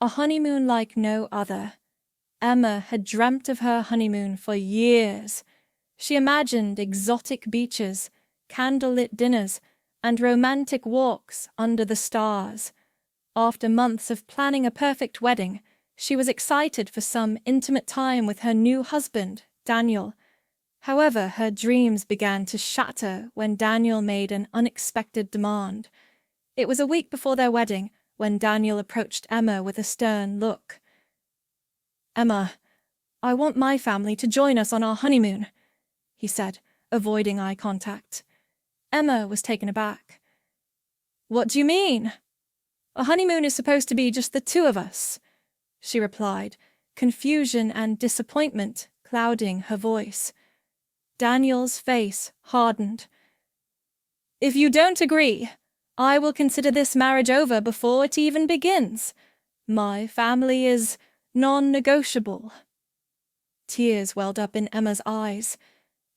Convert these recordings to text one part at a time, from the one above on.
A honeymoon like no other. Emma had dreamt of her honeymoon for years. She imagined exotic beaches, candlelit dinners, and romantic walks under the stars. After months of planning a perfect wedding, she was excited for some intimate time with her new husband, Daniel. However, her dreams began to shatter when Daniel made an unexpected demand. It was a week before their wedding when Daniel approached Emma with a stern look. "Emma, I want my family to join us on our honeymoon," he said, avoiding eye contact. Emma was taken aback. "What do you mean? A honeymoon is supposed to be just the two of us," she replied, confusion and disappointment clouding her voice. Daniel's face hardened. "If you don't agree, I will consider this marriage over before it even begins. My family is non-negotiable." Tears welled up in Emma's eyes.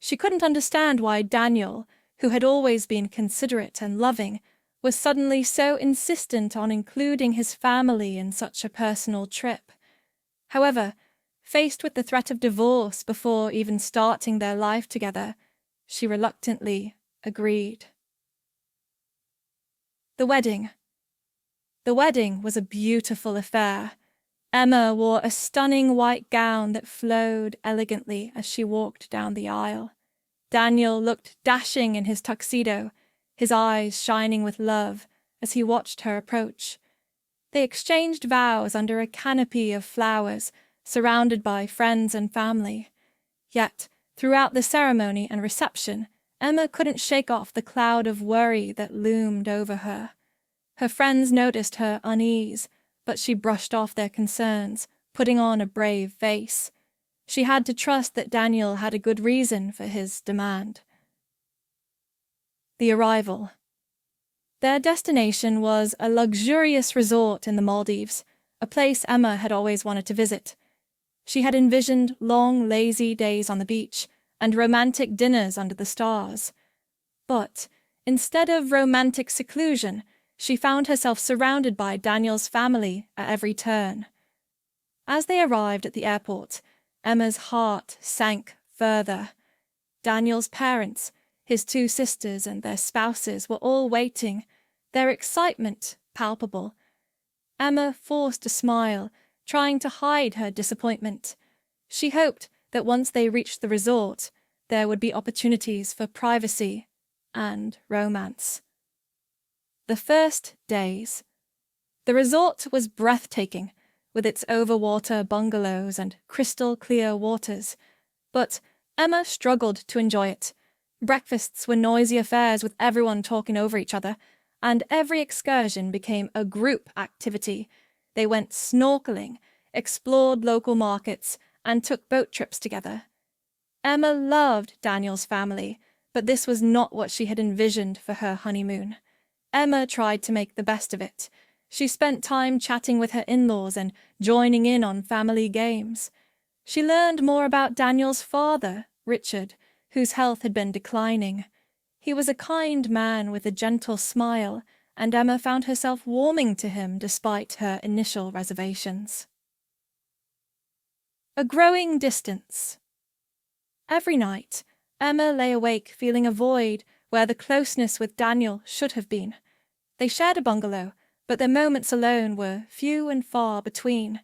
She couldn't understand why Daniel, who had always been considerate and loving, was suddenly so insistent on including his family in such a personal trip. However, faced with the threat of divorce before even starting their life together, she reluctantly agreed. The wedding. The wedding was a beautiful affair. Emma wore a stunning white gown that flowed elegantly as she walked down the aisle. Daniel looked dashing in his tuxedo, his eyes shining with love as he watched her approach. They exchanged vows under a canopy of flowers, surrounded by friends and family. Yet, throughout the ceremony and reception, Emma couldn't shake off the cloud of worry that loomed over her. Her friends noticed her unease, but she brushed off their concerns, putting on a brave face. She had to trust that Daniel had a good reason for his demand. The arrival. Their destination was a luxurious resort in the Maldives, a place Emma had always wanted to visit. She had envisioned long, lazy days on the beach and romantic dinners under the stars. But instead of romantic seclusion, she found herself surrounded by Daniel's family at every turn. As they arrived at the airport, Emma's heart sank further. Daniel's parents, his two sisters and their spouses were all waiting, their excitement palpable. Emma forced a smile, trying to hide her disappointment. She hoped that once they reached the resort, there would be opportunities for privacy and romance. The first days. The resort was breathtaking, with its overwater bungalows and crystal-clear waters. But Emma struggled to enjoy it. Breakfasts were noisy affairs with everyone talking over each other, and every excursion became a group activity. They went snorkeling, explored local markets, and took boat trips together. Emma loved Daniel's family, but this was not what she had envisioned for her honeymoon. Emma tried to make the best of it. She spent time chatting with her in-laws and joining in on family games. She learned more about Daniel's father, Richard, whose health had been declining. He was a kind man with a gentle smile, and Emma found herself warming to him despite her initial reservations. A growing distance. Every night, Emma lay awake feeling a void where the closeness with Daniel should have been. They shared a bungalow, but their moments alone were few and far between.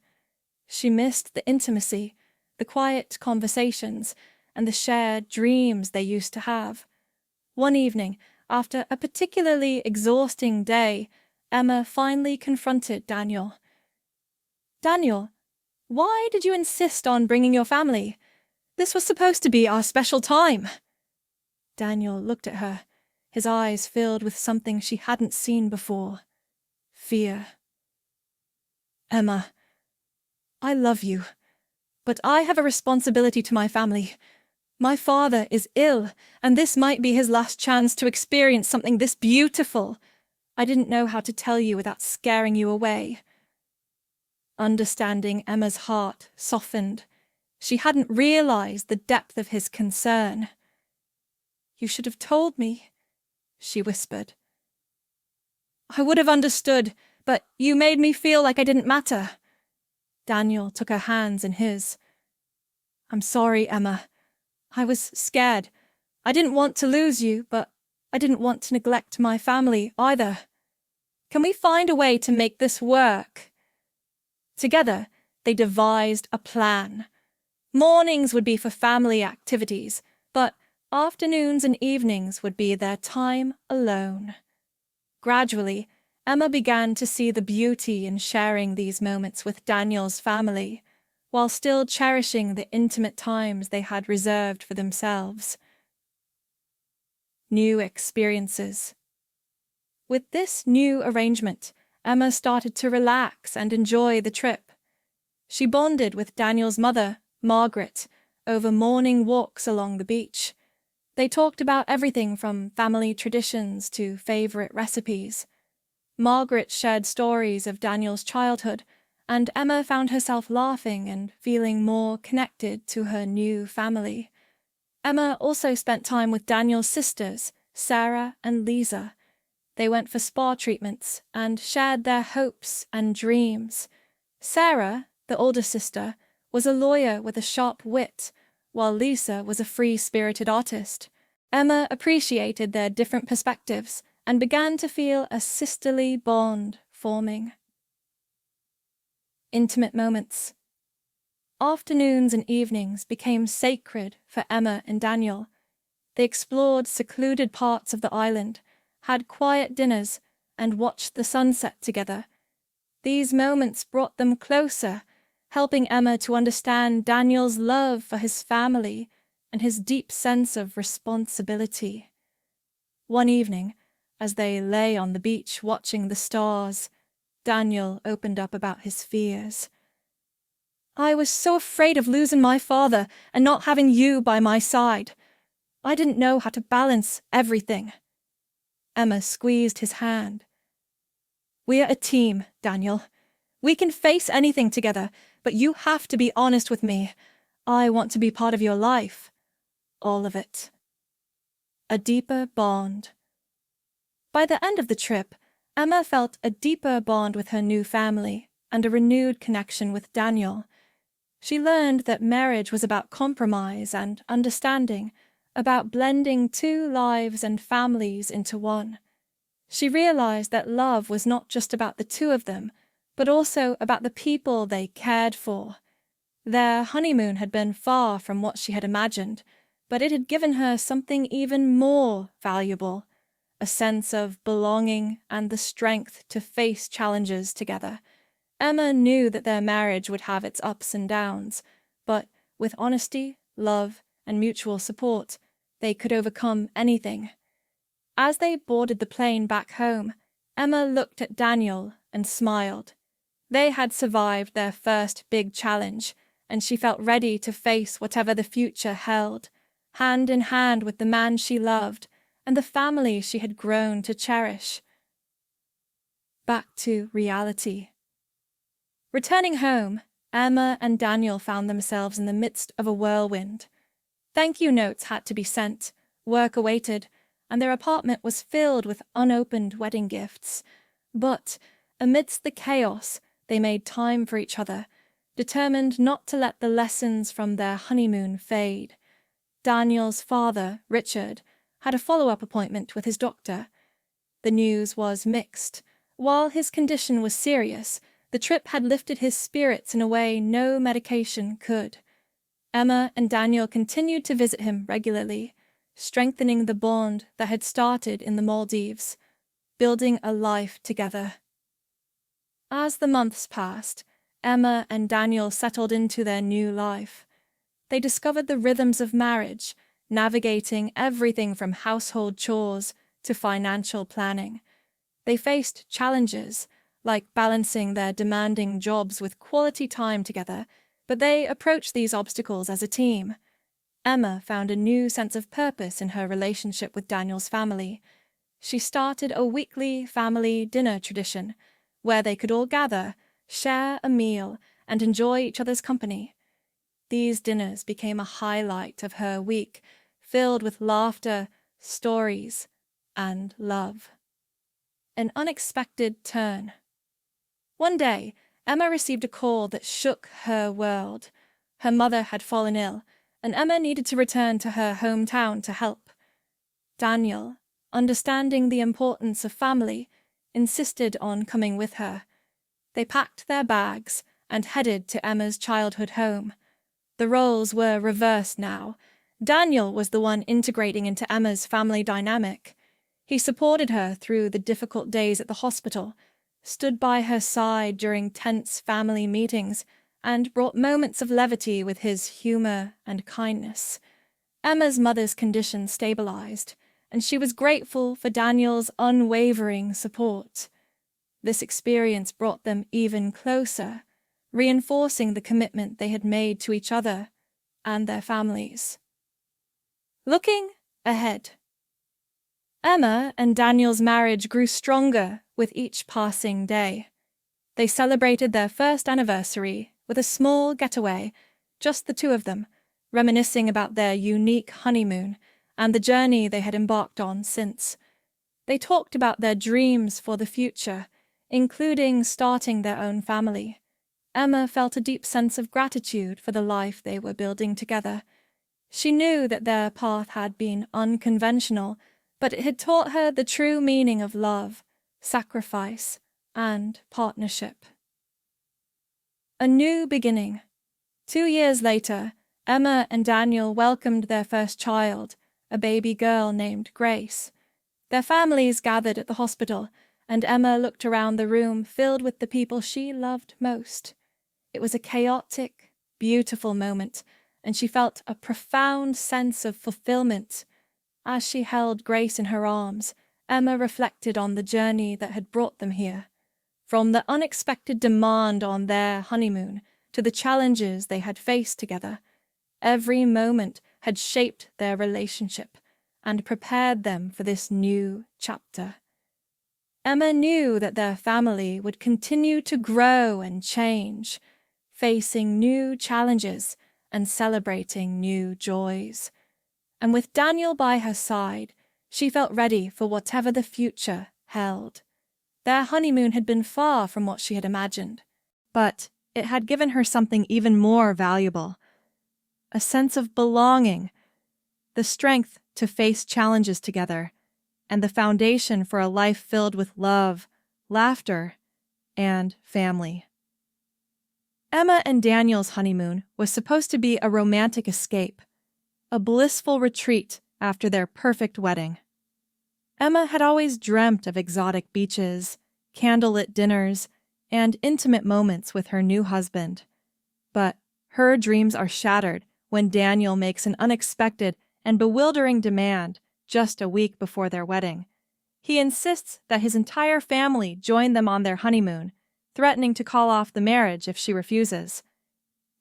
She missed the intimacy, the quiet conversations, and the shared dreams they used to have. One evening, after a particularly exhausting day, Emma finally confronted Daniel. "Daniel, why did you insist on bringing your family? This was supposed to be our special time." Daniel looked at her, his eyes filled with something she hadn't seen before. Fear. "Emma, I love you, but I have a responsibility to my family. My father is ill, and this might be his last chance to experience something this beautiful. I didn't know how to tell you without scaring you away." Understanding Emma's heart softened. She hadn't realized the depth of his concern. "You should have told me," she whispered. "I would have understood, but you made me feel like I didn't matter." Daniel took her hands in his. "I'm sorry, Emma. I was scared. I didn't want to lose you, but I didn't want to neglect my family either. Can we find a way to make this work?" Together, they devised a plan. Mornings would be for family activities, but afternoons and evenings would be their time alone. Gradually, Emma began to see the beauty in sharing these moments with Daniel's family, while still cherishing the intimate times they had reserved for themselves. New experiences. With this new arrangement, Emma started to relax and enjoy the trip. She bonded with Daniel's mother, Margaret, over morning walks along the beach. They talked about everything from family traditions to favorite recipes. Margaret shared stories of Daniel's childhood, and Emma found herself laughing and feeling more connected to her new family. Emma also spent time with Daniel's sisters, Sarah and Lisa. They went for spa treatments and shared their hopes and dreams. Sarah, the older sister, was a lawyer with a sharp wit, while Lisa was a free-spirited artist. Emma appreciated their different perspectives and began to feel a sisterly bond forming. Intimate moments. Afternoons and evenings became sacred for Emma and Daniel. They explored secluded parts of the island, had quiet dinners, and watched the sunset together. These moments brought them closer, helping Emma to understand Daniel's love for his family and his deep sense of responsibility. One evening, as they lay on the beach watching the stars, Daniel opened up about his fears. "I was so afraid of losing my father and not having you by my side. I didn't know how to balance everything." Emma squeezed his hand. "We're a team, Daniel. We can face anything together, but you have to be honest with me. I want to be part of your life. All of it." A deeper bond. By the end of the trip, Emma felt a deeper bond with her new family and a renewed connection with Daniel. She learned that marriage was about compromise and understanding, about blending two lives and families into one. She realized that love was not just about the two of them, but also about the people they cared for. Their honeymoon had been far from what she had imagined, but it had given her something even more valuable, a sense of belonging and the strength to face challenges together. Emma knew that their marriage would have its ups and downs, but with honesty, love, and mutual support, they could overcome anything. As they boarded the plane back home, Emma looked at Daniel and smiled. They had survived their first big challenge, and she felt ready to face whatever the future held, hand in hand with the man she loved and the family she had grown to cherish. Back to reality. Returning home, Emma and Daniel found themselves in the midst of a whirlwind. Thank you notes had to be sent, work awaited, and their apartment was filled with unopened wedding gifts. But, amidst the chaos, they made time for each other, determined not to let the lessons from their honeymoon fade. Daniel's father, Richard, had a follow-up appointment with his doctor. The news was mixed. While his condition was serious, the trip had lifted his spirits in a way no medication could. Emma and Daniel continued to visit him regularly, strengthening the bond that had started in the Maldives, building a life together. As the months passed, Emma and Daniel settled into their new life. They discovered the rhythms of marriage, navigating everything from household chores to financial planning. They faced challenges, like balancing their demanding jobs with quality time together, but they approached these obstacles as a team. Emma found a new sense of purpose in her relationship with Daniel's family. She started a weekly family dinner tradition, where they could all gather, share a meal, and enjoy each other's company. These dinners became a highlight of her week, filled with laughter, stories, and love. An unexpected turn. One day, Emma received a call that shook her world. Her mother had fallen ill, and Emma needed to return to her hometown to help. Daniel, understanding the importance of family, insisted on coming with her. They packed their bags and headed to Emma's childhood home. The roles were reversed now. Daniel was the one integrating into Emma's family dynamic. He supported her through the difficult days at the hospital, stood by her side during tense family meetings, and brought moments of levity with his humor and kindness. Emma's mother's condition stabilized, and she was grateful for Daniel's unwavering support. This experience brought them even closer, reinforcing the commitment they had made to each other and their families. Looking ahead. Emma and Daniel's marriage grew stronger with each passing day. They celebrated their first anniversary with a small getaway, just the two of them, reminiscing about their unique honeymoon and the journey they had embarked on since. They talked about their dreams for the future, including starting their own family. Emma felt a deep sense of gratitude for the life they were building together. She knew that their path had been unconventional, but it had taught her the true meaning of love, sacrifice, and partnership. A new beginning. 2 years later, Emma and Daniel welcomed their first child, a baby girl named Grace. Their families gathered at the hospital, and Emma looked around the room filled with the people she loved most. It was a chaotic, beautiful moment, and she felt a profound sense of fulfillment. As she held Grace in her arms, Emma reflected on the journey that had brought them here. From the unexpected demand on their honeymoon to the challenges they had faced together, every moment had shaped their relationship and prepared them for this new chapter. Emma knew that their family would continue to grow and change, facing new challenges and celebrating new joys. And with Daniel by her side, she felt ready for whatever the future held. Their honeymoon had been far from what she had imagined, but it had given her something even more valuable: a sense of belonging, the strength to face challenges together, and the foundation for a life filled with love, laughter, and family. Emma and Daniel's honeymoon was supposed to be a romantic escape, a blissful retreat after their perfect wedding. Emma had always dreamt of exotic beaches, candlelit dinners, and intimate moments with her new husband. But her dreams are shattered when Daniel makes an unexpected and bewildering demand just a week before their wedding. He insists that his entire family join them on their honeymoon, threatening to call off the marriage if she refuses.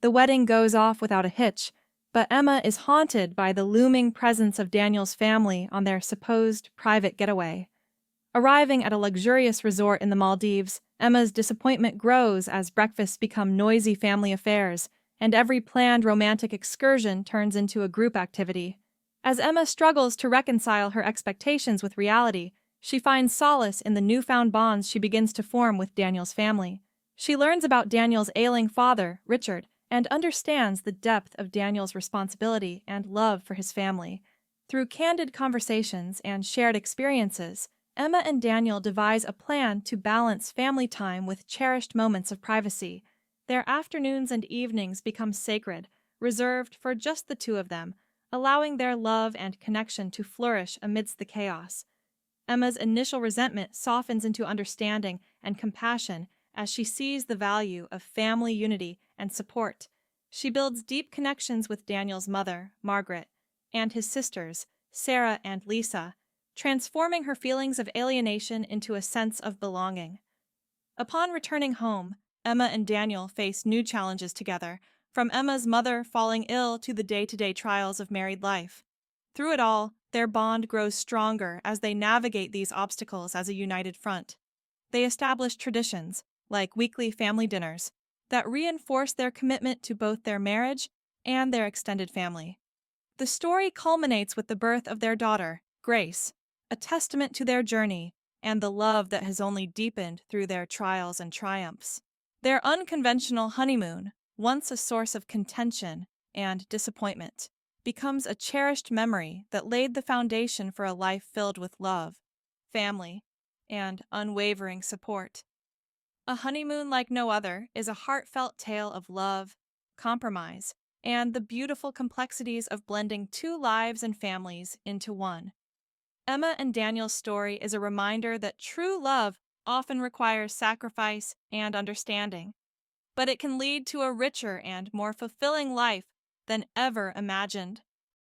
The wedding goes off without a hitch, but Emma is haunted by the looming presence of Daniel's family on their supposed private getaway. Arriving at a luxurious resort in the Maldives, Emma's disappointment grows as breakfasts become noisy family affairs, and every planned romantic excursion turns into a group activity. As Emma struggles to reconcile her expectations with reality, she finds solace in the newfound bonds she begins to form with Daniel's family. She learns about Daniel's ailing father, Richard, and understands the depth of Daniel's responsibility and love for his family. Through candid conversations and shared experiences, Emma and Daniel devise a plan to balance family time with cherished moments of privacy. Their afternoons and evenings become sacred, reserved for just the two of them, allowing their love and connection to flourish amidst the chaos. Emma's initial resentment softens into understanding and compassion as she sees the value of family unity and support. She builds deep connections with Daniel's mother, Margaret, and his sisters, Sarah and Lisa, transforming her feelings of alienation into a sense of belonging. Upon returning home, Emma and Daniel face new challenges together, from Emma's mother falling ill to the day-to-day trials of married life. Through it all, their bond grows stronger as they navigate these obstacles as a united front. They establish traditions, like weekly family dinners, that reinforce their commitment to both their marriage and their extended family. The story culminates with the birth of their daughter, Grace, a testament to their journey and the love that has only deepened through their trials and triumphs. Their unconventional honeymoon, once a source of contention and disappointment, becomes a cherished memory that laid the foundation for a life filled with love, family, and unwavering support. A honeymoon like no other is a heartfelt tale of love, compromise, and the beautiful complexities of blending two lives and families into one. Emma and Daniel's story is a reminder that true love often requires sacrifice and understanding, but it can lead to a richer and more fulfilling life than ever imagined.